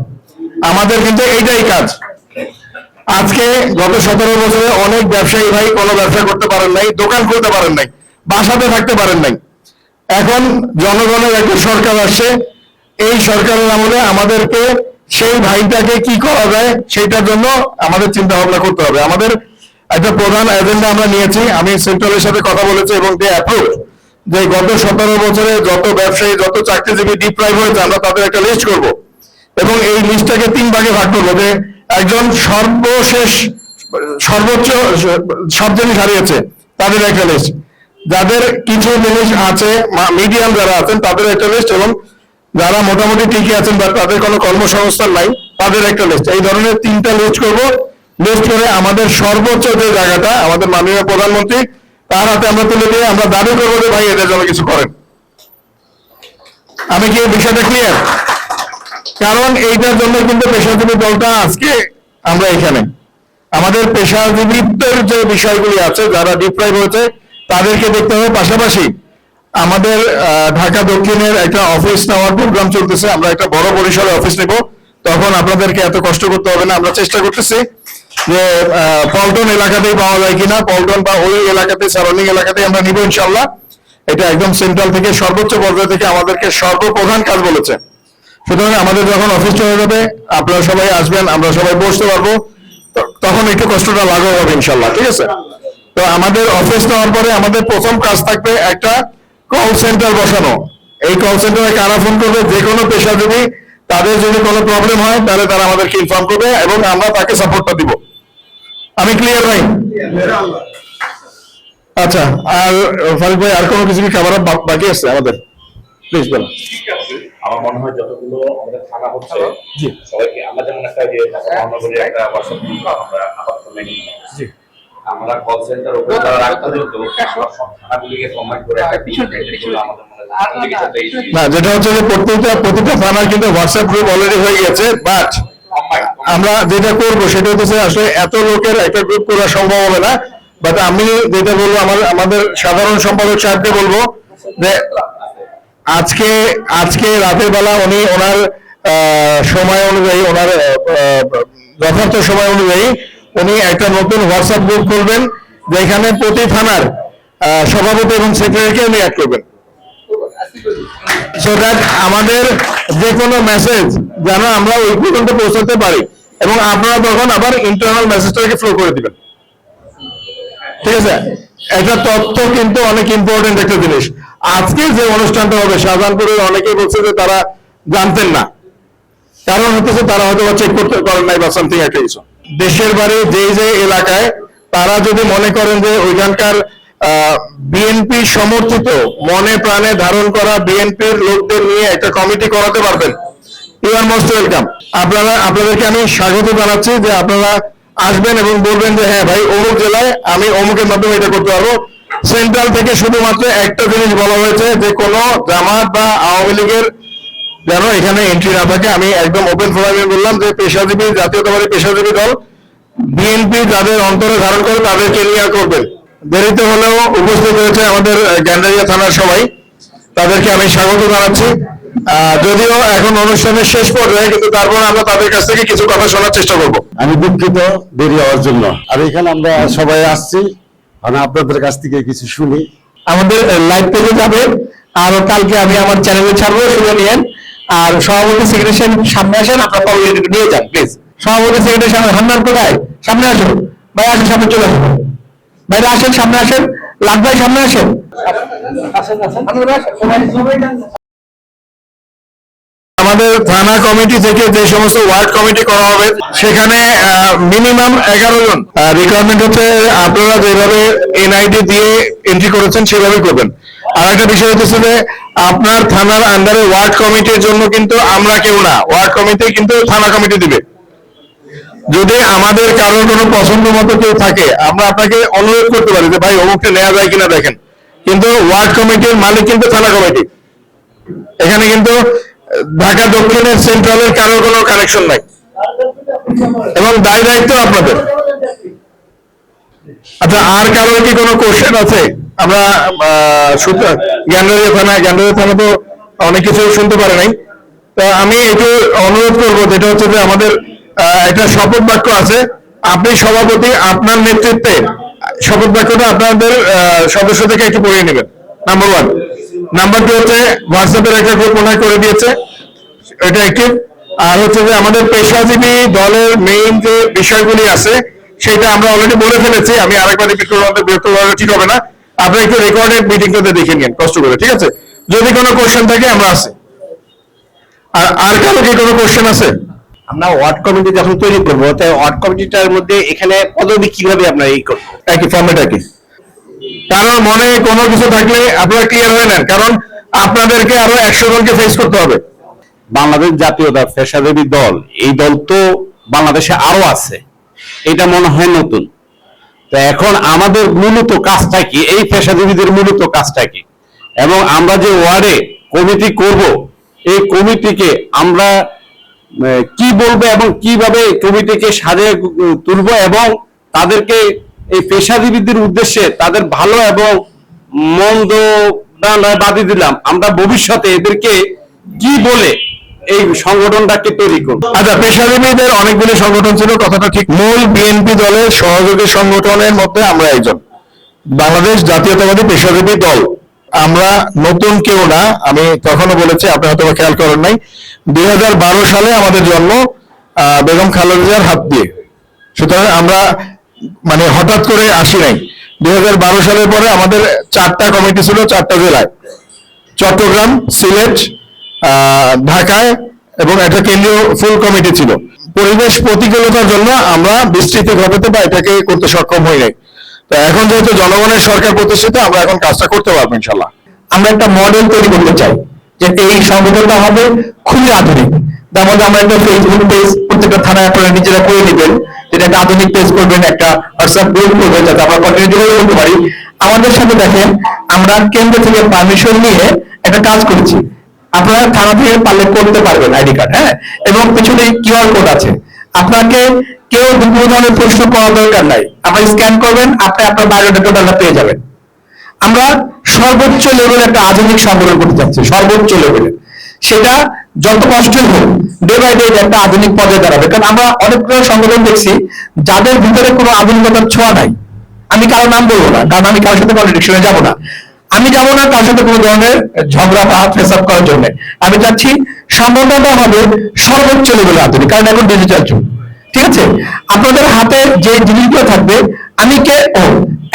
আমাদের কিন্তু এইটাই কাজ। আজকে গত 17 বছরে অনেক ব্যবসায়ী ভাই কোনো ব্যবসা করতে পারেন নাই, দোকান খুলতে পারেন নাই, বাসাতে থাকতে পারেন নাই। এখন জনগণের একটা সরকার আসছে, এই সরকারের আমলে আমাদেরকে সেই ভাইটাকে কি করা যায় সেইটার জন্য আমাদের চিন্তা ভাবনা করতে হবে। আমাদের একটা প্রধান এজেন্ডা আমরা নিয়েছি, আমি সেন্ট্রালের সাথে কথা বলেছি এবং দে অ্যাপ্রুভ যে গত 17 বছরে যত ব্যবসায়ী, যত চাকরিজীবী ডিপ্রাইভ হয়েছে, আমরা তাদের একটা লিস্ট করব এবং এই লিস্টটাকে 3 ভাগে ভাগ করবো। যে একজন সর্বশেষ সর্বোচ্চ সব জিনিস হারিয়েছে তাদের একটা লিস্ট, যাদের কিছু জিনিস আছে, মিডিয়াম যারা আছেন তাদের একটা লিস্ট, এবং যারা মোটামুটি ঠিকই আছেন বা তাদের কোনো কর্মসংস্থান নাই তাদের একটা লিস্ট। এই ধরনের 3টা লিস্ট করব। লিস্ট করে আমাদের সর্বোচ্চ যে জায়গাটা আমাদের মাননীয় প্রধানমন্ত্রী, তার হাতে আমরা তুলে দিয়ে আমরা দাবি করবো যে ভাই এদের জন্য কিছু করেন। আমি কি বিষয়টা ক্লিয়ার? কারণ এইটার জন্য কিন্তু পেশাজীবী দলটা আজকে আমরা এখানে, আমাদের পেশাজীবীত্বের যে বিষয়গুলি আছে, যারা ডিপ্রাইভ হয়েছে তাদেরকে দেখতে হবে। পাশাপাশি আমাদের ঢাকা দক্ষিণের একটা অফিস নেওয়ার প্রোগ্রাম চলতেছে, আমরা একটা বড় পরিসরে অফিস নেব, তখন আপনাদেরকে এত কষ্ট করতে হবে না। আমরা চেষ্টা করতেছি যে পল্টন এলাকাতেই পাওয়া যায় কিনা, পল্টন বা ওই এলাকাতে, সারাউন্ডিং এলাকাতেই আমরা নিব ইনশাল্লাহ। এটা একদম সেন্ট্রাল থেকে সর্বোচ্চ পর্যায়ে থেকে আমাদেরকে সর্বপ্রধান কাজ বলেছে। সুতরাং আমাদের যখন অফিস হয়ে যাবে, আপনারা সবাই আসবেন, আমরা সবাই বসতে পারবো, তখন একটু কষ্টটা লাঘব হবে ইনশাল্লাহ। ঠিক আছে? তো আমাদের অফিস নেওয়ার পরে আমাদের প্রথম কাজ থাকবে একটা কল সেন্টার বসানো। এই কল সেন্টারে কারা ফোন করবে, যে কোনো পেশাজীবী, তাদের যদি কোনো প্রবলেম হয় তাহলে তারা আমাদেরকে ইনফর্ম করবে এবং আমরা তাকে সাপোর্টটা দিব। আমি ক্লিয়ার ভাই? আচ্ছা, আর ফারুক ভাই, আর কোনো কিছু কি খাবার বাকি আছে আমাদের? প্লিজ বলো। আমার মনে হয় যতগুলো আমাদের থানা হচ্ছে, সবাইকে আমরা যেমন একটা যে ঢাকা মহানগরীর একটা হোয়াটসঅ্যাপ গ্রুপ আমরা আপাতত মেনে নিই। আমরা কল সেন্টার ওপেন করার আগে পর্যন্ত আমরা সব থানাগুলিকে কম্বাইন করে একটা টিম তৈরি করলে আমাদের মনে হয় না, যেটা হচ্ছে যে প্রতিটা থানার কিন্তু হোয়াটসঅ্যাপ গ্রুপ অলরেডি হয়ে গেছে, বাট আমরা যেটা করবো সেটা হচ্ছে আসলে এত লোকের একটা গ্রুপ করা সম্ভব হবে না। বাট আমি যেটা বলবো আমাদের সাধারণ সম্পাদক সাহেবকে বলবো যে আজকে রাতের বেলা উনি ওনার সময় অনুযায়ী, ওনার যথার্থ সময় অনুযায়ী উনি একটা নতুন হোয়াটসঅ্যাপ গ্রুপ খুলবেন, যেখানে প্রতি থানার সভাপতি এবং সেক্রেটারিকে উনি অ্যাড করবেন, সো দ্যাট আমাদের যে কোনো মেসেজ যেন আমরা ওই পর্যন্ত পৌঁছাতে পারি, এবং আপনারা তখন আবার ইন্টারনাল মেসেজটাকে ফ্লো করে দিবেন। ঠিক আছে, একটা তথ্য কিন্তু অনেক ইম্পর্টেন্ট একটা জিনিস। আজকে যে অনুষ্ঠানটা হবে শাহজাহানপুরে অনেকেই বলছে যে তারা জানতেন না, কারণ হচ্ছে তারা হয়তো চেক করতে পারেন নাই বা সামথিং একটা কিছু। দেশের বাড়ি যে এলাকায় তারা যদি মনে করেন যে ওইখানকার বিএনপি সমর্থিত, মনে প্রাণে ধারণ করা বিএনপির লোকদের নিয়ে একটা কমিটি করাতে পারবেন, ইউ আর মোস্ট ওয়েলকাম। আপনাদেরকে আমি স্বাগত জানাচ্ছি যে আপনারা আসবেন এবং বলবেন যে হ্যাঁ ভাই, অমুক জেলায় আমি অমুকের মাধ্যমে এটা করতে পারবো। সেন্ট্রাল থেকে শুধুমাত্র একটা জিনিস বলা হয়েছে যে কোনো জামাত বা আওয়ামী লীগের যেন এখানে এন্ট্রি না থাকে। আমি একদম ওপেন ফোরামে বললাম যে পেশাজীবী, জাতীয়তাবাদী পেশাজীবী দল, বিএনপি যাদের অন্তরে ধারণ করে তাদেরকে নিয়ে করবেন। দেরিতে হলেও উপস্থিত হয়েছে আমাদের গ্যান্ডারিয়া থানার সবাই, তাদেরকে আমি স্বাগত জানাচ্ছি। যদিও এখন অনুষ্ঠানের শেষ পর্যায়ে, কিন্তু তারপর আমরা তাদের কাছ থেকে কিছু কথা শোনার চেষ্টা করব। আমি দুঃখিত দেরি হওয়ার জন্য। আর এখানে আমরা সবাই আসছি, মানে আপনাদের কাছ থেকে কিছু শুনি। আমাদের লাইভ পেজে যাবে, আর কালকে আমি আমার চ্যানেলে ছাড়বো, শুনে নিয়েন। আর সভাপতি সেক্রেটারি সামনে আসেন, আপনার কমিটি নিয়ে যান প্লিজ। সভাপতি সেক্রেটারি সামনে, হান্নান কোথায়? সামনে আসুন ভাই, আসেন সামনে চলে আসুন ভাইরা, আসেন সামনে আসেন, লাখ ভাই সামনে আসেন। আমাদের থানা কমিটি থেকে যে সমস্ত ওয়ার্ড কমিটি করা হবে সেখানে মিনিমাম 11 জন। রিকোয়ারমেন্ট হচ্ছে আপনারা যেভাবে এনআইডি দিয়ে এন্ট্রি করেছেন সেভাবে করবেন। আর একটা বিষয় হচ্ছে যে আপনার থানার আন্ডারে ওয়ার্ড কমিটির জন্য কিন্তু আমরা কেউ না, ওয়ার্ড কমিটি কিন্তু থানা কমিটি দিবে। যদি আমাদের কারোর কোনো পছন্দ মতো কেউ থাকে, আমরা আপনাকে অনুরোধ করতে পারি যে ভাই অমুকটা নেওয়া যায় কিনা দেখেন, কিন্তু ওয়ার্ড কমিটির মালিক কিন্তু থানা কমিটি। এখানে কিন্তু ঢাকা দক্ষিণের সেন্ট্রালের কারোর কোনো কানেকশন নাই, এবং দায় দায়িত্ব আপনাদের। আচ্ছা, আর কারোর কি কোনো কোশ্চেন আছে? আমরা গ্যান্ডারিয়া থানা তো অনেক কিছু শুনতে পারে নাই, তো আমি একটু অনুরোধ করবো, যেটা হচ্ছে যে আমাদের একটা শপথ বাক্য আছে, আপনি সভাপতি, আপনার নেতৃত্বে শপথ বাক্যটা আপনাদের সদস্য থেকে একটু পড়িয়ে নেবেন। নাম্বার 1। নাম্বার 2 হচ্ছে হোয়াটসঅ্যাপের একটা গ্রুপ মনে করে দিয়েছে, এটা একটি। আর হচ্ছে যে আমাদের পেশাজীবী দলের মেইন যে বিষয়গুলি আছে সেটা আমরা অলরেডি বলে ফেলেছি। আমি আরেকবার বিরক্ত করা ঠিক হবে না, আপনারা একটু রেকর্ডেড মিটিংটাতে দেখে নিন কষ্ট করে, ঠিক আছে? যদি কোনো কোশ্চেন থাকে আমরা আছি। আর কারো কি কোনো কোশ্চেন আছে? আমরা ওয়ার্ড কমিটি যখন তৈরি করবো, তাই ওয়ার্ড কমিটিটার মধ্যে এখানে পদবি কিভাবে আমরা এই করবো? একই ফর্মেট একই। কারণ মনে কোনো কিছু থাকলে আপনারা ক্লিয়ার হয়ে নেন, কারণ আপনাদেরকে আরো 100 জনকে ফেস করতে হবে। বাংলাদেশ জাতীয়তা পেশাজীবী দল, এই দল তো বাংলাদেশে আরো আছে, এটা মনে হয় নতুন। তো এখন আমাদের মূলত কাজটা কি, এই পেশাজীবীদের মূলত কাজটা কি, এবং আমরা যে ওয়ার্ডে কমিটি করব, এই কমিটিকে আমরা কি বলবো এবং কিভাবে কমিটিকে সাজিয়ে তুলবো, এবং তাদেরকে এই পেশাজীবীদের উদ্দেশ্যে তাদের ভালো এবং মন্দ বাদি দিলাম, আমরা ভবিষ্যতে এদেরকে কি বলে এই সংগঠনটাকে তৈরি করব। আচ্ছা, পেশাজীবীদের অনেকগুলো সংগঠন ছিল, কথাটা ঠিক। মূল বিএনপি দলের সহযোগী সংগঠনের মধ্যে আমরা একজন, বাংলাদেশ জাতীয়তাবাদী পেশাজীবী দল। আমরা নতুন কেউ না, আমি তখনও বলেছি, আপনি হয়তো খেয়াল করেন নাই। 2012 সালে আমাদের জন্ম বেগম খালেদা জিয়ার হাত দিয়ে, সুতরাং আমরা মানে হঠাৎ করে আসি নাই। 2012 সালের পরে আমাদের 4টা কমিটি ছিল, 4টা জেলায়, চট্টগ্রাম, সিলেট, ঢাকায়, এবং একটা কেন্দ্রীয় ফুল কমিটি ছিল। পরিবেশ প্রতিকূলতার জন্য আমরা বিস্তৃতি ঘটাতে বা এটাকে করতে সক্ষম হই নাই। তো এখন যেহেতু জনগণের সরকার প্রতিষ্ঠিত, আমরা এখন কাজটা করতে পারবো ইনশাল্লাহ। আমরা একটা মডেল তৈরি করতে চাই, যে এই সংগঠনটা হবে খুবই আধুনিক। তার মধ্যে আমরা একটা ফেসবুক পেজ প্রত্যেকটা থানায় আপনারা নিজেরা করে নেবেন, এটা একটা আধুনিক পেজ করবেন, একটা হোয়াটসঅ্যাপ গ্রুপ করবেন, যাতে আমরা কন্টিনিউ করতে পারি। আমাদের সাথে দেখেন আমরা কেন্দ্র থেকে পারমিশন নিয়ে একটা কাজ করেছি। আপনারা থানা থেকে পারলে করতে পারবেন আইডি কার্ড, হ্যাঁ, এবং পিছনে কিউআর কোড আছে। আপনাকে কেউ কোনো ধরনের প্রশ্ন করার দরকার নাই, আপনি স্ক্যান করবেন, আপনি আপনার বায়োডাটা টোটালটা পেয়ে যাবেন। আমরা সর্বোচ্চ লেভেলে একটা আধুনিক সংগঠন করতে চাচ্ছি, সর্বোচ্চ লেভেলে। সেটা যত কষ্টই হোক, ডে বাই ডে একটা আধুনিক পর্যায়ে দাঁড়াবে। কারণ আমরা অনেকগুলো সংগঠন দেখছি যাদের ভিতরে কোনো আধুনিকতার ছোঁয়া নাই। আমি কারো নাম বলবো না, কারণ আমি কারোর সাথে কন্ট্রাডিকশনে যাবো না। আমি যাবো না কারোর সাথে কোনো ধরনের ঝগড়া বা ফেস আপ করার জন্য। আমি চাচ্ছি সংগঠনটা হবে সর্বোচ্চ লেভেলে আধুনিক, কারণ এখন ডিজিটাল যুগ। ঠিক আছে, আপনাদের হাতে যে জিনিসগুলো থাকবে, আমি কে ও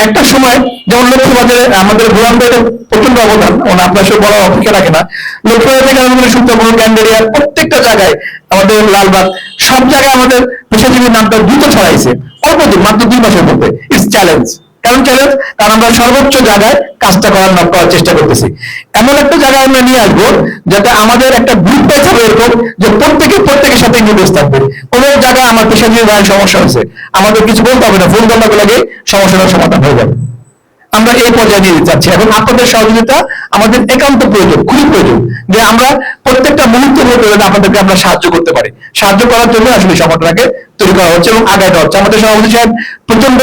একটা সময় যেমন লক্ষ্মীবাজারে আমাদের গোলাম ভাইয়ের প্রচন্ড অবদান, আপনার সব বড় অপেক্ষা রাখে না। লক্ষ্মীবাজার থেকে আমাদের সুন্দরবন, ক্যান্ডেরিয়া, প্রত্যেকটা জায়গায়, আমাদের লালবাগ, সব জায়গায় আমাদের পেশাজীবীর নামটা দ্রুত ছড়াইছে অল্প দিন, মাত্র 2 মাসের মধ্যে। It's challenge. কারণ চ্যালেঞ্জ, কারণ আমরা সর্বোচ্চ জায়গায় কাজটা করার চেষ্টা করতেছি। এমন একটা জায়গায় আমরা নিয়ে আসবো যাতে আমাদের একটা গ্রুপ থাকবে এরকম, যে প্রত্যেকের সাথে ইংরেজ থাকবে। কোন জায়গায় আমার পেশাজীবী ভাইয়ের সমস্যা হয়েছে, আমাদের কিছু বলতে হবে না, ফোন ঘন্টা লাগে সমস্যাটার সমাধান হয়ে যাবে। আমরা এই পর্যায়ে নিয়ে যাচ্ছি। এখন আপনাদের সহযোগিতা আমাদের একান্ত প্রয়োজন, খুবই প্রয়োজন, যে আমরা প্রত্যেকটা মুহূর্তে আপনাদেরকে আমরা সাহায্য করতে পারি। সাহায্য করার জন্য আসলে সংগঠনটাকে তৈরি করা হচ্ছে এবং আগাইতে হচ্ছে। আমাদের সভাপতি সাহেব প্রচন্ড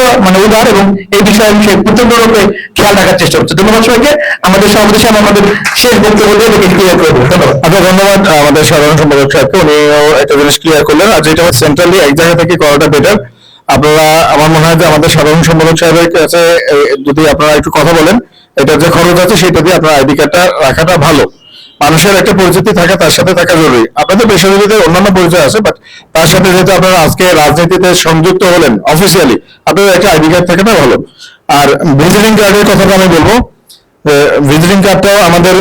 উদার এবং এই বিষয়ে সে প্রচন্ড রূপে খেয়াল রাখার চেষ্টা করছে। ধন্যবাদ সবাইকে। আমাদের সভাপতি সাহেব আমাদের শেষ বক্তব্য দিয়ে ক্লিয়ার করে দেবেন। ধন্যবাদ। ধন্যবাদ আমাদের সাধারণ সম্পাদক সাহেবকে, উনিও একটা জিনিস ক্লিয়ার করলেন। আর যেটা সেন্ট্রালি এক জায়গা থেকে করাটা বেটার। আপনারা, আমার মনে হয় যে আমাদের সাধারণ সম্পাদক সাহেবের কাছে যদি আপনারা একটু কথা বলেন, এটা যে খরচ আছে সেটা দিয়ে আপনার আইডি কার্ডটা রাখাটা ভালো। মানুষের একটা পরিচিতি থাকা, তার সাথে থাকা জরুরি। আপনাদের পেশাজীবীদের অন্যান্য পরিচয় আছে, বাট তার সাথে যেহেতু আপনারা আজকে রাজনীতিতে সংযুক্ত হলেন অফিসিয়ালি, আপনাদের একটা আইডি কার্ড থাকাটা ভালো। আর ভিজিটিং কার্ডের কথাটা আমি বলবো, ভিজিটিং কার্ডটাও আমাদের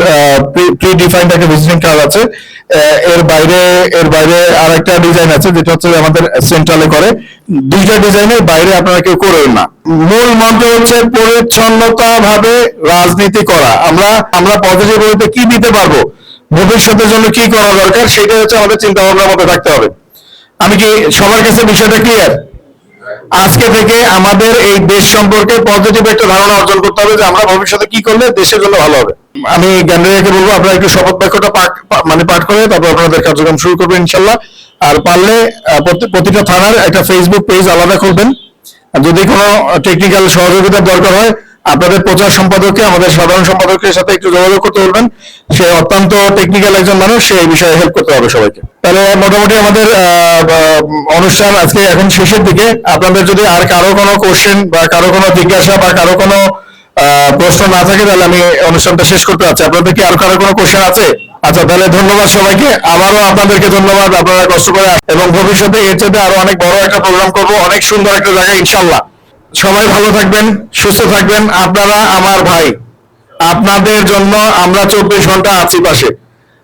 প্রি ডিফাইন্ড একটা ভিজিটিং কার্ড আছে। এর বাইরে আর একটা ডিজাইন আছে, যেটা হচ্ছে আমাদের সেন্ট্রালে করে। 2টা ডিজাইনের বাইরে আপনারা কেউ করবেন না। মূল মন্ত্র হচ্ছে পরিচ্ছন্নতা ভাবে রাজনীতি করা। আমরা পজিটিভ বলতে কি দিতে পারবো, ভবিষ্যতের জন্য কি করা দরকার, সেটা হচ্ছে আমাদের চিন্তা ভাবনার মধ্যে থাকতে হবে। আমি কি সবার কাছে বিষয়টা ক্লিয়ার? আজকে থেকে আমাদের এই দেশ সম্পর্কে পজিটিভ একটা ধারণা অর্জন করতে হবে, যে আমরা ভবিষ্যতে কি করলে দেশের জন্য ভালো হবে। আমি জ্ঞানকে বলবো আপনারা একটু শপথ বাক্যটা পাঠ করে তারপর আপনাদের কার্যক্রম শুরু করবেন ইনশাল্লাহ। আর পারলে প্রতিটা থানার একটা ফেসবুক পেজ আলাদা করবেন। যদি কোনো টেকনিক্যাল সহযোগিতার দরকার হয়, আপনাদের প্রচার সম্পাদককে, আমাদের সাধারণ সম্পাদকের সাথে একটু যোগাযোগ করতে বলবেন। সে অত্যন্ত টেকনিক্যাল একজন মানুষ, সে এই বিষয়ে হেল্প করতে হবে সবাইকে। তাহলে মোটামুটি আমাদের অনুষ্ঠান আজকে এখন শেষের দিকে। আপনাদের যদি আর কারো কোনো কোশ্চেন বা কারো কোনো জিজ্ঞাসা বা কারো কোনো প্রশ্ন না থাকে, তাহলে আমি অনুষ্ঠানটা শেষ করতে চাচ্ছি। আপনাদের কি আর কারো কোনো কোশ্চেন আছে? আচ্ছা, তাহলে ধন্যবাদ সবাইকে। আবারও আপনাদেরকে ধন্যবাদ, আপনারা কষ্ট করে। এবং ভবিষ্যতে এর চেয়ে আরো অনেক বড় একটা প্রোগ্রাম করবো, অনেক সুন্দর একটা জায়গায় ইনশাল্লাহ। সবাই ভালো থাকবেন, সুস্থ থাকবেন। আপনারা আমার ভাই, আপনাদের জন্য আমরা 24 ঘন্টা আছি পাশে।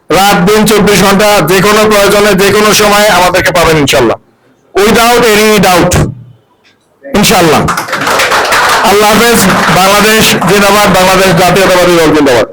রাত দিন 24 ঘন্টা, যে কোনো প্রয়োজনে যে কোনো সময় আমাদেরকে পাবেন ইনশাল্লাহ, উইদাউট এনি ডাউট ইনশাল্লাহ। আল্লাহ হাফেজ। বাংলাদেশ জিন্দাবাদ, বাংলাদেশ জাতীয়তাবাদী দল জিন্দাবাদ।